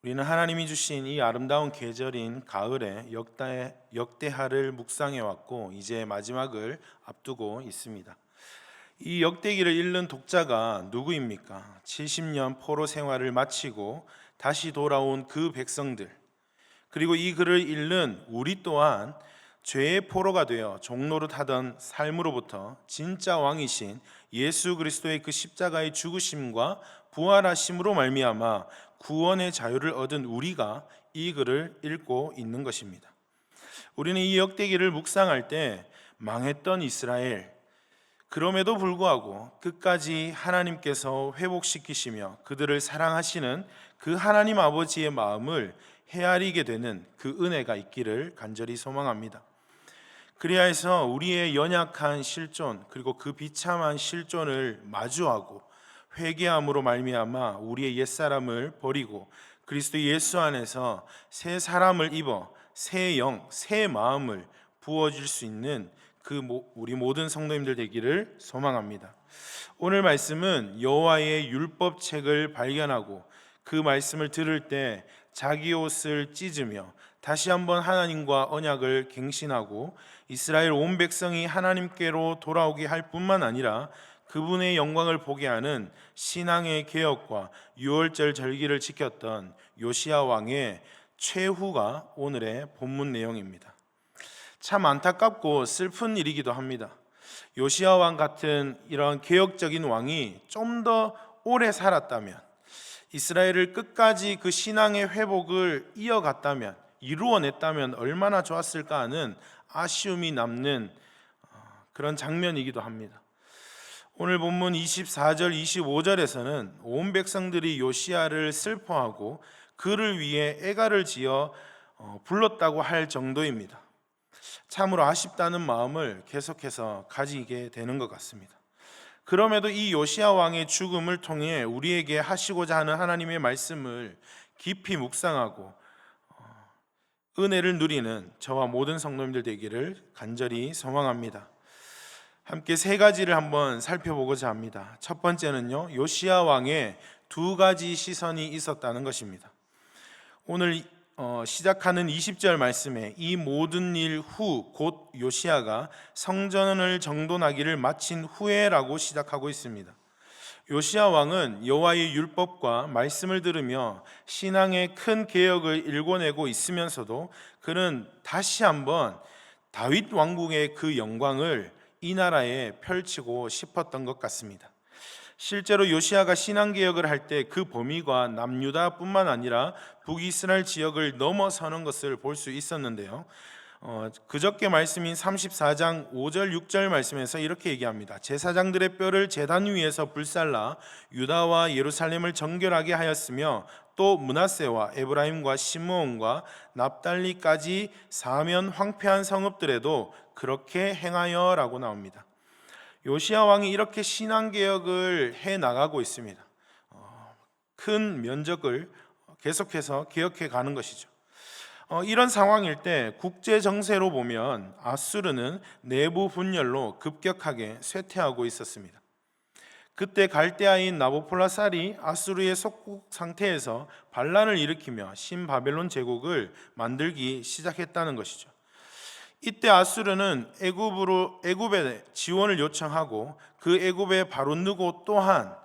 우리는 하나님이 주신 이 아름다운 계절인 가을에 역대하를 묵상해 왔고 이제 마지막을 앞두고 있습니다. 이 역대기를 읽는 독자가 누구입니까? 70년 포로 생활을 마치고 다시 돌아온 그 백성들, 그리고 이 글을 읽는 우리 또한 죄의 포로가 되어 종노릇하던 삶으로부터 진짜 왕이신 예수 그리스도의 그 십자가의 죽으심과 부활하심으로 말미암아 구원의 자유를 얻은 우리가 이 글을 읽고 있는 것입니다. 우리는 이 역대기를 묵상할 때 망했던 이스라엘, 그럼에도 불구하고 끝까지 하나님께서 회복시키시며 그들을 사랑하시는 그 하나님 아버지의 마음을 헤아리게 되는 그 은혜가 있기를 간절히 소망합니다. 그리하여서 우리의 연약한 실존, 그리고 그 비참한 실존을 마주하고 회개함으로 말미암아 우리의 옛사람을 버리고 그리스도 예수 안에서 새 사람을 입어 새 영, 새 마음을 부어줄 수 있는 우리 모든 성도님들 되기를 소망합니다. 오늘 말씀은 여호와의 율법책을 발견하고 그 말씀을 들을 때 자기 옷을 찢으며 다시 한번 하나님과 언약을 갱신하고 이스라엘 온 백성이 하나님께로 돌아오게 할 뿐만 아니라 그분의 영광을 보게 하는 신앙의 개혁과 유월절 절기를 지켰던 요시야 왕의 최후가 오늘의 본문 내용입니다. 참 안타깝고 슬픈 일이기도 합니다. 요시야 왕 같은 이런 개혁적인 왕이 좀 더 오래 살았다면, 이스라엘을 끝까지 그 신앙의 회복을 이어갔다면, 이루어냈다면 얼마나 좋았을까 하는 아쉬움이 남는 그런 장면이기도 합니다. 오늘 본문 24절 25절에서는 온 백성들이 요시야를 슬퍼하고 그를 위해 애가를 지어 불렀다고 할 정도입니다. 참으로 아쉽다는 마음을 계속해서 가지게 되는 것 같습니다. 그럼에도 이 요시야 왕의 죽음을 통해 우리에게 하시고자 하는 하나님의 말씀을 깊이 묵상하고 은혜를 누리는 저와 모든 성도님들 되기를 간절히 소망합니다. 함께 세 가지를 한번 살펴보고자 합니다. 첫 번째는요, 요시야 왕의 두 가지 시선이 있었다는 것입니다. 오늘 시작하는 20절 말씀에 이 모든 일 후 곧 요시야가 성전을 정돈하기를 마친 후에라고 시작하고 있습니다. 요시야 왕은 여호와의 율법과 말씀을 들으며 신앙의 큰 개혁을 일궈내고 있으면서도 그는 다시 한번 다윗 왕국의 그 영광을 이 나라에 펼치고 싶었던 것 같습니다. 실제로 요시야가 신앙개혁을 할 때 그 범위가 남유다뿐만 아니라 북이스라엘 지역을 넘어서는 것을 볼 수 있었는데요. 그저께 말씀인 34장 5절 6절 말씀에서 이렇게 얘기합니다. 제사장들의 뼈를 제단 위에서 불살라 유다와 예루살렘을 정결하게 하였으며 또 므낫세와 에브라임과 시므온과 납달리까지 사면 황폐한 성읍들에도 그렇게 행하여라고 나옵니다. 요시야 왕이 이렇게 신앙개혁을 해나가고 있습니다. 큰 면적을 계속해서 개혁해 가는 것이죠. 이런 상황일 때 국제 정세로 보면 아수르는 내부 분열로 급격하게 쇠퇴하고 있었습니다. 그때 갈대아인 나보폴라살이 아수르의 속국 상태에서 반란을 일으키며 신바벨론 제국을 만들기 시작했다는 것이죠. 이때 아수르는 애굽에 지원을 요청하고 그 애굽의 바롯느고 또한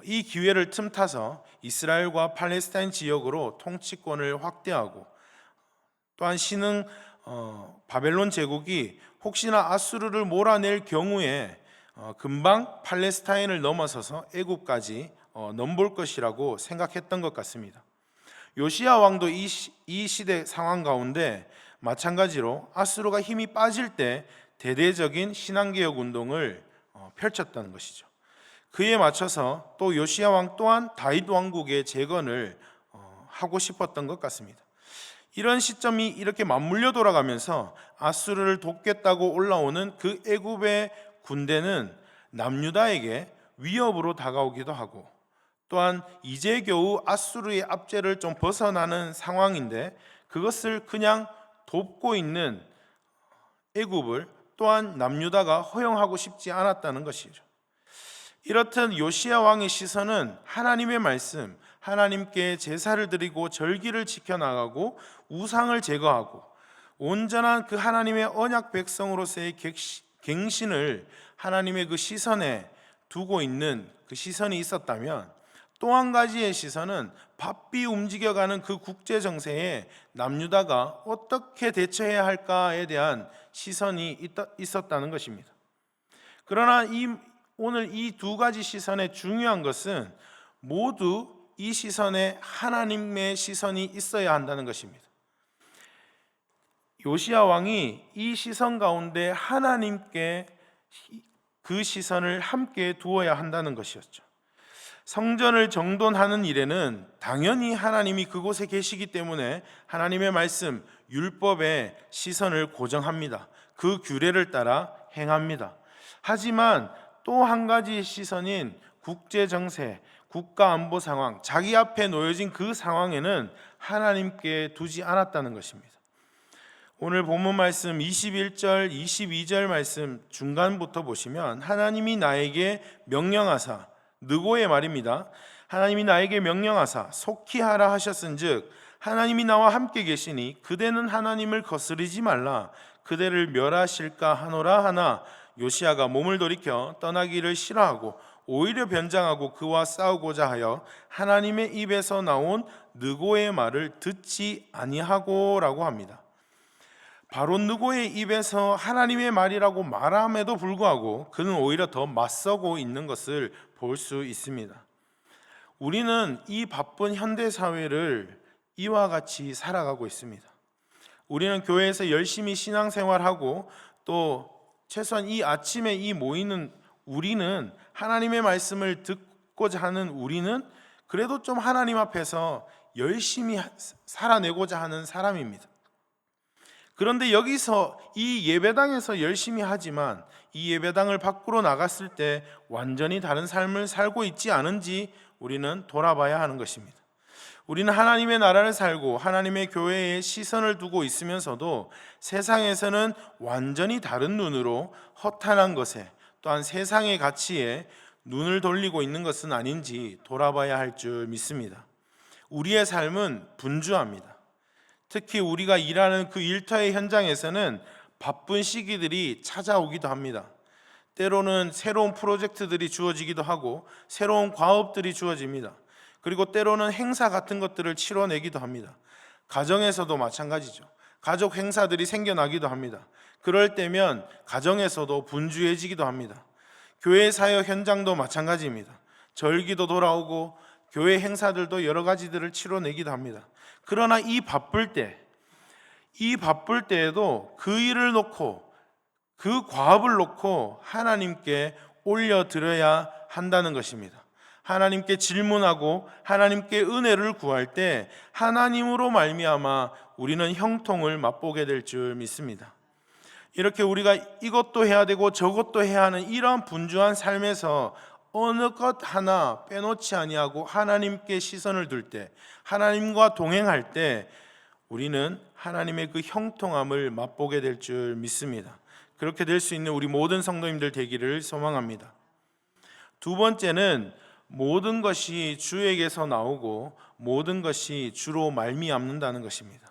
이 기회를 틈타서 이스라엘과 팔레스타인 지역으로 통치권을 확대하고 또한 신흥 바벨론 제국이 혹시나 아수르를 몰아낼 경우에 금방 팔레스타인을 넘어서서 애굽까지 넘볼 것이라고 생각했던 것 같습니다. 요시야 왕도 이 시대 상황 가운데 마찬가지로 아수르가 힘이 빠질 때 대대적인 신앙개혁 운동을 펼쳤다는 것이죠. 그에 맞춰서 또 요시야 왕 또한 다윗 왕국의 재건을 하고 싶었던 것 같습니다. 이런 시점이 이렇게 맞물려 돌아가면서 아수르를 돕겠다고 올라오는 그 애굽의 군대는 남유다에게 위협으로 다가오기도 하고 또한 이제 겨우 아수르의 압제를 좀 벗어나는 상황인데 그것을 그냥 돕고 있는 애굽을 또한 남유다가 허용하고 싶지 않았다는 것이죠. 이렇듯 요시야 왕의 시선은 하나님의 말씀, 하나님께 제사를 드리고 절기를 지켜나가고 우상을 제거하고 온전한 그 하나님의 언약 백성으로서의 갱신을 하나님의 그 시선에 두고 있는 그 시선이 있었다면, 또 한 가지의 시선은 바삐 움직여가는 그 국제 정세에 남유다가 어떻게 대처해야 할까에 대한 시선이 있었다는 것입니다. 그러나 오늘 이 두 가지 시선의 중요한 것은 모두 이 시선에 하나님의 시선이 있어야 한다는 것입니다. 요시야 왕이 이 시선 가운데 하나님께 그 시선을 함께 두어야 한다는 것이었죠. 성전을 정돈하는 일에는 당연히 하나님이 그곳에 계시기 때문에 하나님의 말씀, 율법의 시선을 고정합니다. 그 규례를 따라 행합니다. 하지만 또 한 가지 시선인 국제 정세, 국가 안보 상황, 자기 앞에 놓여진 그 상황에는 하나님께 두지 않았다는 것입니다. 오늘 본문 말씀 21절, 22절 말씀 중간부터 보시면 하나님이 나에게 명령하사, 느고의 말입니다. 하나님이 나에게 명령하사 속히 하라 하셨은즉 하나님이 나와 함께 계시니 그대는 하나님을 거스르지 말라, 그대를 멸하실까 하노라 하나 요시야가 몸을 돌이켜 떠나기를 싫어하고 오히려 변장하고 그와 싸우고자 하여 하나님의 입에서 나온 느고의 말을 듣지 아니하고라고 합니다. 바로 느고의 입에서 하나님의 말이라고 말함에도 불구하고 그는 오히려 더 맞서고 있는 것을 볼 수 있습니다. 우리는 이 바쁜 현대 사회를 이와 같이 살아가고 있습니다. 우리는 교회에서 열심히 신앙생활하고 또 최소한 이 아침에 이 모이는 우리는 하나님의 말씀을 듣고자 하는 우리는 그래도 좀 하나님 앞에서 열심히 살아내고자 하는 사람입니다. 그런데 여기서 이 예배당에서 열심히 하지만 이 예배당을 밖으로 나갔을 때 완전히 다른 삶을 살고 있지 않은지 우리는 돌아봐야 하는 것입니다. 우리는 하나님의 나라를 살고 하나님의 교회에 시선을 두고 있으면서도 세상에서는 완전히 다른 눈으로 허탄한 것에 또한 세상의 가치에 눈을 돌리고 있는 것은 아닌지 돌아봐야 할 줄 믿습니다. 우리의 삶은 분주합니다. 특히 우리가 일하는 그 일터의 현장에서는 바쁜 시기들이 찾아오기도 합니다. 때로는 새로운 프로젝트들이 주어지기도 하고 새로운 과업들이 주어집니다. 그리고 때로는 행사 같은 것들을 치러내기도 합니다. 가정에서도 마찬가지죠. 가족 행사들이 생겨나기도 합니다. 그럴 때면 가정에서도 분주해지기도 합니다. 교회 사역 현장도 마찬가지입니다. 절기도 돌아오고 교회 행사들도 여러 가지들을 치러내기도 합니다. 그러나 이 바쁠 때에도 그 일을 놓고 그 과업을 놓고 하나님께 올려드려야 한다는 것입니다. 하나님께 질문하고 하나님께 은혜를 구할 때 하나님으로 말미암아 우리는 형통을 맛보게 될 줄 믿습니다. 이렇게 우리가 이것도 해야 되고 저것도 해야 하는 이러한 분주한 삶에서 어느 것 하나 빼놓지 아니하고 하나님께 시선을 둘 때, 하나님과 동행할 때 우리는 하나님의 그 형통함을 맛보게 될 줄 믿습니다. 그렇게 될 수 있는 우리 모든 성도님들 되기를 소망합니다. 두 번째는 모든 것이 주에게서 나오고 모든 것이 주로 말미암는다는 것입니다.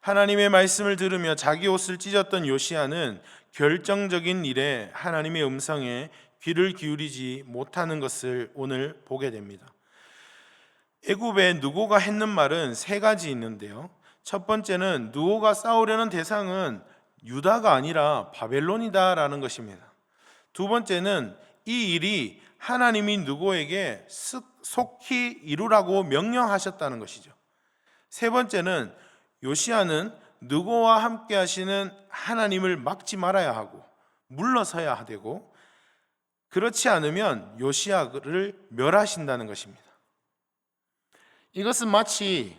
하나님의 말씀을 들으며 자기 옷을 찢었던 요시야는 결정적인 일에 하나님의 음성에 귀를 기울이지 못하는 것을 오늘 보게 됩니다. 애굽의 느고가 했는 말은 세 가지 있는데요. 첫 번째는 느고가 싸우려는 대상은 유다가 아니라 바벨론이다라는 것입니다. 두 번째는 이 일이 하나님이 느고에게 속히 이루라고 명령하셨다는 것이죠. 세 번째는 요시야는 느고와 함께 하시는 하나님을 막지 말아야 하고 물러서야 되고 그렇지 않으면 요시야를 멸하신다는 것입니다. 이것은 마치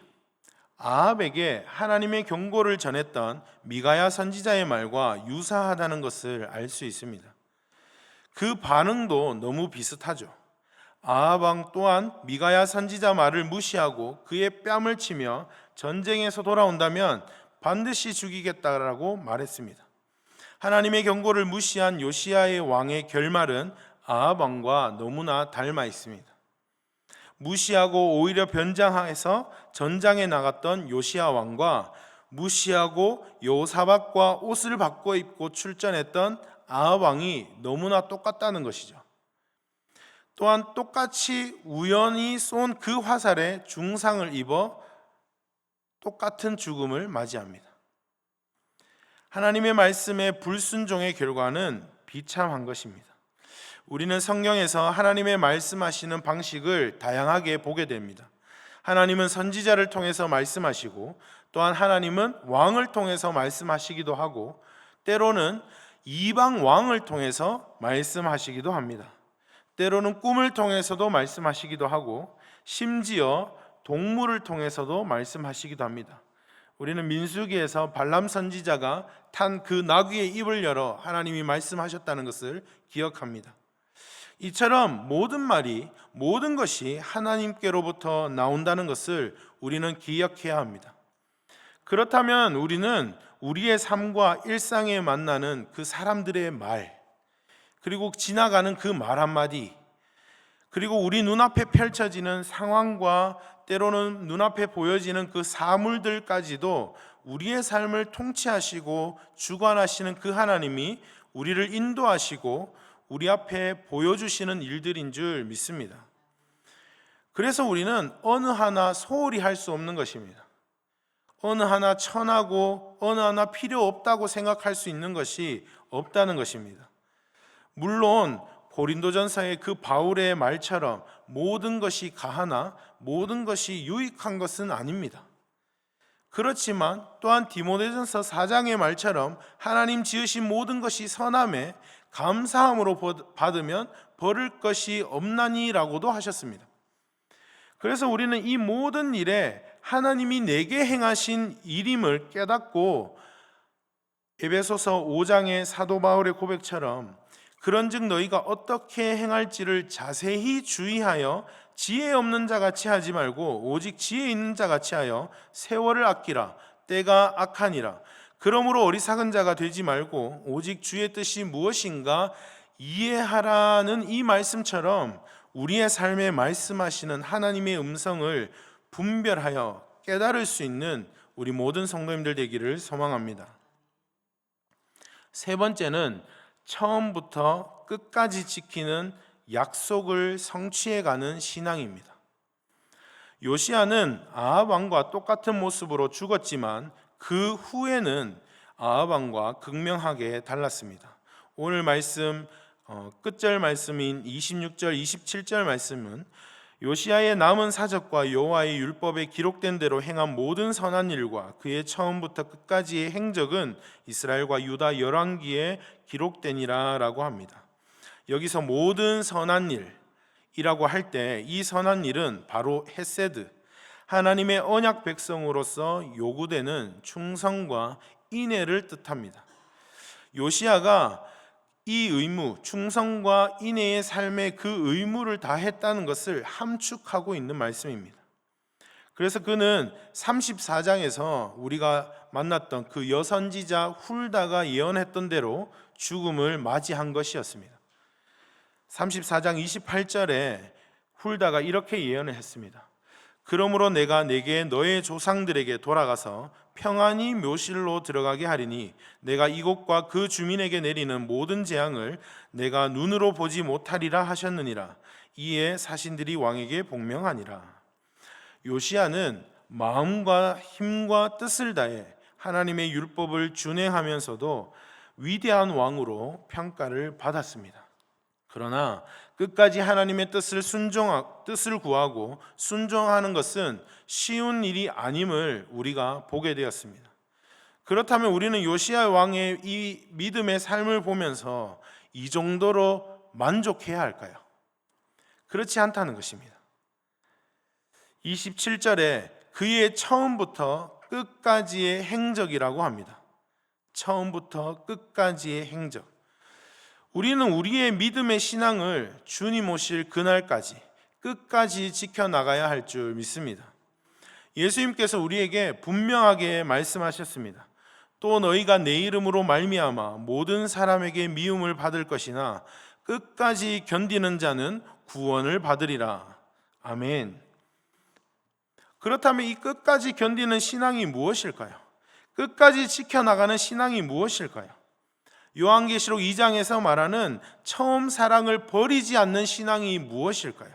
아합에게 하나님의 경고를 전했던 미가야 선지자의 말과 유사하다는 것을 알 수 있습니다. 그 반응도 너무 비슷하죠. 아합 왕 또한 미가야 선지자 말을 무시하고 그의 뺨을 치며 전쟁에서 돌아온다면 반드시 죽이겠다라고 말했습니다. 하나님의 경고를 무시한 요시야의 왕의 결말은 아합 왕과 너무나 닮아 있습니다. 무시하고 오히려 변장해서 전장에 나갔던 요시야 왕과 무시하고 여호사밧과 옷을 바꿔 입고 출전했던 아합 왕이 너무나 똑같다는 것이죠. 또한 똑같이 우연히 쏜 그 화살에 중상을 입어 똑같은 죽음을 맞이합니다. 하나님의 말씀에 불순종의 결과는 비참한 것입니다. 우리는 성경에서 하나님의 말씀하시는 방식을 다양하게 보게 됩니다. 하나님은 선지자를 통해서 말씀하시고, 또한 하나님은 왕을 통해서 말씀하시기도 하고, 때로는 이방 왕을 통해서 말씀하시기도 합니다. 때로는 꿈을 통해서도 말씀하시기도 하고, 심지어 동물을 통해서도 말씀하시기도 합니다. 우리는 민수기에서 발람 선지자가 탄 그 나귀의 입을 열어 하나님이 말씀하셨다는 것을 기억합니다. 이처럼 모든 말이, 모든 것이 하나님께로부터 나온다는 것을 우리는 기억해야 합니다. 그렇다면 우리는 우리의 삶과 일상에 만나는 그 사람들의 말, 그리고 지나가는 그 말 한마디, 그리고 우리 눈앞에 펼쳐지는 상황과 때로는 눈앞에 보여지는 그 사물들까지도 우리의 삶을 통치하시고 주관하시는 그 하나님이 우리를 인도하시고 우리 앞에 보여주시는 일들인 줄 믿습니다. 그래서 우리는 어느 하나 소홀히 할 수 없는 것입니다. 어느 하나 천하고 어느 하나 필요 없다고 생각할 수 있는 것이 없다는 것입니다. 물론 고린도전서의 그 바울의 말처럼 모든 것이 가하나 모든 것이 유익한 것은 아닙니다. 그렇지만 또한 디모데전서 4장의 말처럼 하나님 지으신 모든 것이 선함에 감사함으로 받으면 버릴 것이 없나니라고도 하셨습니다. 그래서 우리는 이 모든 일에 하나님이 내게 행하신 일임을 깨닫고 에베소서 5장의 사도 바울의 고백처럼 그런즉 너희가 어떻게 행할지를 자세히 주의하여 지혜 없는 자 같이 하지 말고 오직 지혜 있는 자 같이 하여 세월을 아끼라. 때가 악하니라. 그러므로 어리석은 자가 되지 말고 오직 주의 뜻이 무엇인가 이해하라는 이 말씀처럼 우리의 삶에 말씀하시는 하나님의 음성을 분별하여 깨달을 수 있는 우리 모든 성도님들 되기를 소망합니다. 세 번째는 처음부터 끝까지 지키는 약속을 성취해가는 신앙입니다. 요시야는 아합 왕과 똑같은 모습으로 죽었지만 그 후에는 아합 왕과 극명하게 달랐습니다. 오늘 말씀 끝절 말씀인 26절, 27절 말씀은 요시야의 남은 사적과 여호와의 율법에 기록된 대로 행한 모든 선한 일과 그의 처음부터 끝까지의 행적은 이스라엘과 유다 열왕기에 기록되니라라고 합니다. 여기서 모든 선한 일이라고 할 때 이 선한 일은 바로 헤세드, 하나님의 언약 백성으로서 요구되는 충성과 인애를 뜻합니다. 요시야가 이 의무, 충성과 인애의 삶의 그 의무를 다했다는 것을 함축하고 있는 말씀입니다. 그래서 그는 34장에서 우리가 만났던 그 여선지자 훌다가 예언했던 대로 죽음을 맞이한 것이었습니다. 34장 28절에 훌다가 이렇게 예언을 했습니다. 그러므로 내가 내게 너의 조상들에게 돌아가서 평안히 묘실로 들어가게 하리니 내가 이곳과 그 주민에게 내리는 모든 재앙을 내가 눈으로 보지 못하리라 하셨느니라. 이에 사신들이 왕에게 복명하니라. 요시야는 마음과 힘과 뜻을 다해 하나님의 율법을 준행하면서도 위대한 왕으로 평가를 받았습니다. 그러나 끝까지 하나님의 뜻을 구하고 순종하는 것은 쉬운 일이 아님을 우리가 보게 되었습니다. 그렇다면 우리는 요시야 왕의 이 믿음의 삶을 보면서 이 정도로 만족해야 할까요? 그렇지 않다는 것입니다. 27절에 그의 처음부터 끝까지의 행적이라고 합니다. 처음부터 끝까지의 행적. 우리는 우리의 믿음의 신앙을 주님 오실 그날까지 끝까지 지켜나가야 할 줄 믿습니다. 예수님께서 우리에게 분명하게 말씀하셨습니다. 또 너희가 내 이름으로 말미암아 모든 사람에게 미움을 받을 것이나 끝까지 견디는 자는 구원을 받으리라. 아멘. 그렇다면 이 끝까지 견디는 신앙이 무엇일까요? 끝까지 지켜나가는 신앙이 무엇일까요? 요한계시록 2장에서 말하는 처음 사랑을 버리지 않는 신앙이 무엇일까요?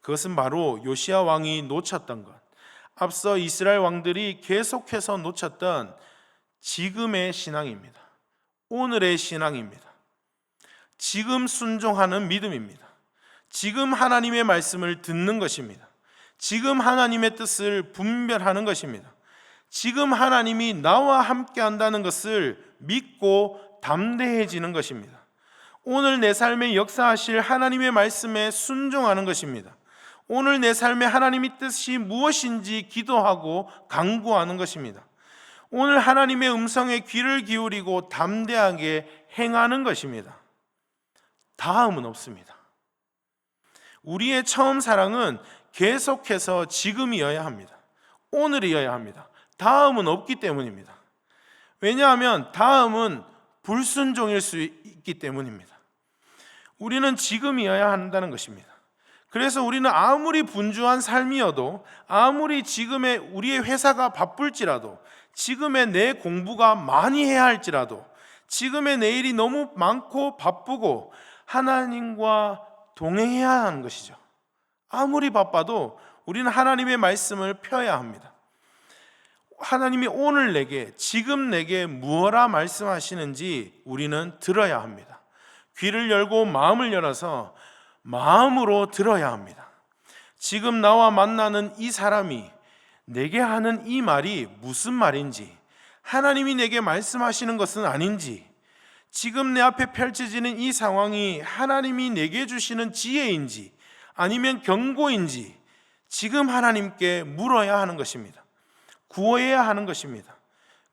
그것은 바로 요시야 왕이 놓쳤던 것, 앞서 이스라엘 왕들이 계속해서 놓쳤던 지금의 신앙입니다. 오늘의 신앙입니다. 지금 순종하는 믿음입니다. 지금 하나님의 말씀을 듣는 것입니다. 지금 하나님의 뜻을 분별하는 것입니다. 지금 하나님이 나와 함께 한다는 것을 믿고 담대해지는 것입니다. 오늘 내 삶에 역사하실 하나님의 말씀에 순종하는 것입니다. 오늘 내 삶에 하나님의 뜻이 무엇인지 기도하고 간구하는 것입니다. 오늘 하나님의 음성에 귀를 기울이고 담대하게 행하는 것입니다. 다음은 없습니다. 우리의 처음 사랑은 계속해서 지금이어야 합니다. 오늘이어야 합니다. 다음은 없기 때문입니다. 왜냐하면 다음은 불순종일 수 있기 때문입니다. 우리는 지금이어야 한다는 것입니다. 그래서 우리는 아무리 분주한 삶이어도, 아무리 지금의 우리의 회사가 바쁠지라도, 지금의 내 공부가 많이 해야 할지라도, 지금의 내일이 너무 많고 바쁘고 하나님과 동행해야 하는 것이죠. 아무리 바빠도 우리는 하나님의 말씀을 펴야 합니다. 하나님이 오늘 내게, 지금 내게 무엇라 말씀하시는지 우리는 들어야 합니다. 귀를 열고 마음을 열어서 마음으로 들어야 합니다. 지금 나와 만나는 이 사람이 내게 하는 이 말이 무슨 말인지, 하나님이 내게 말씀하시는 것은 아닌지, 지금 내 앞에 펼쳐지는 이 상황이 하나님이 내게 주시는 지혜인지 아니면 경고인지 지금 하나님께 물어야 하는 것입니다. 구해야 하는 것입니다.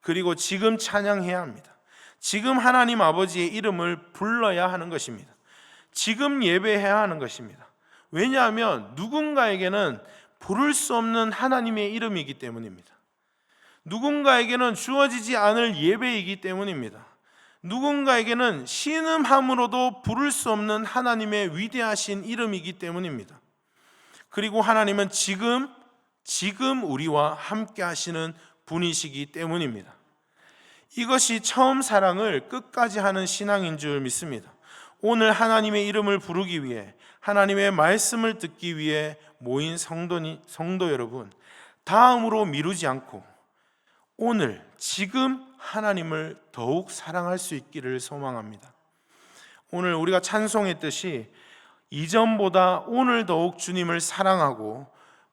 그리고 지금 찬양해야 합니다. 지금 하나님 아버지의 이름을 불러야 하는 것입니다. 지금 예배해야 하는 것입니다. 왜냐하면 누군가에게는 부를 수 없는 하나님의 이름이기 때문입니다. 누군가에게는 주어지지 않을 예배이기 때문입니다. 누군가에게는 신음함으로도 부를 수 없는 하나님의 위대하신 이름이기 때문입니다. 그리고 하나님은 지금 우리와 함께 하시는 분이시기 때문입니다. 이것이 처음 사랑을 끝까지 하는 신앙인 줄 믿습니다. 오늘 하나님의 이름을 부르기 위해, 하나님의 말씀을 듣기 위해 모인 성도 여러분, 다음으로 미루지 않고 오늘 지금 하나님을 더욱 사랑할 수 있기를 소망합니다. 오늘 우리가 찬송했듯이 이전보다 오늘 더욱 주님을 사랑하고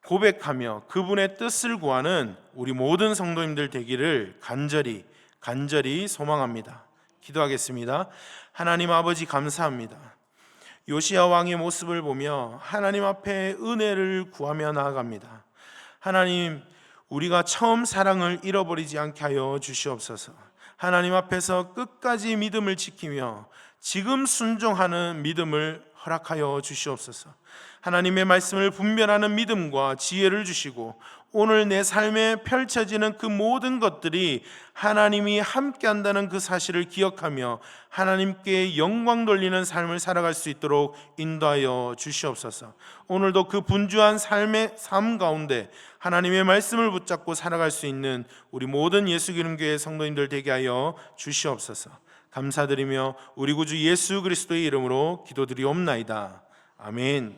고백하며 그분의 뜻을 구하는 우리 모든 성도님들 되기를 간절히 소망합니다. 기도하겠습니다. 하나님 아버지 감사합니다. 요시야 왕의 모습을 보며 하나님 앞에 은혜를 구하며 나아갑니다. 하나님, 우리가 처음 사랑을 잃어버리지 않게 하여 주시옵소서. 하나님 앞에서 끝까지 믿음을 지키며 지금 순종하는 믿음을 허락하여 주시옵소서. 하나님의 말씀을 분별하는 믿음과 지혜를 주시고 오늘 내 삶에 펼쳐지는 그 모든 것들이 하나님이 함께한다는 그 사실을 기억하며 하나님께 영광 돌리는 삶을 살아갈 수 있도록 인도하여 주시옵소서. 오늘도 그 분주한 삶의 삶 가운데 하나님의 말씀을 붙잡고 살아갈 수 있는 우리 모든 예수기름교회 성도님들 되게 하여 주시옵소서. 감사드리며 우리 구주 예수 그리스도의 이름으로 기도드리옵나이다. 아멘.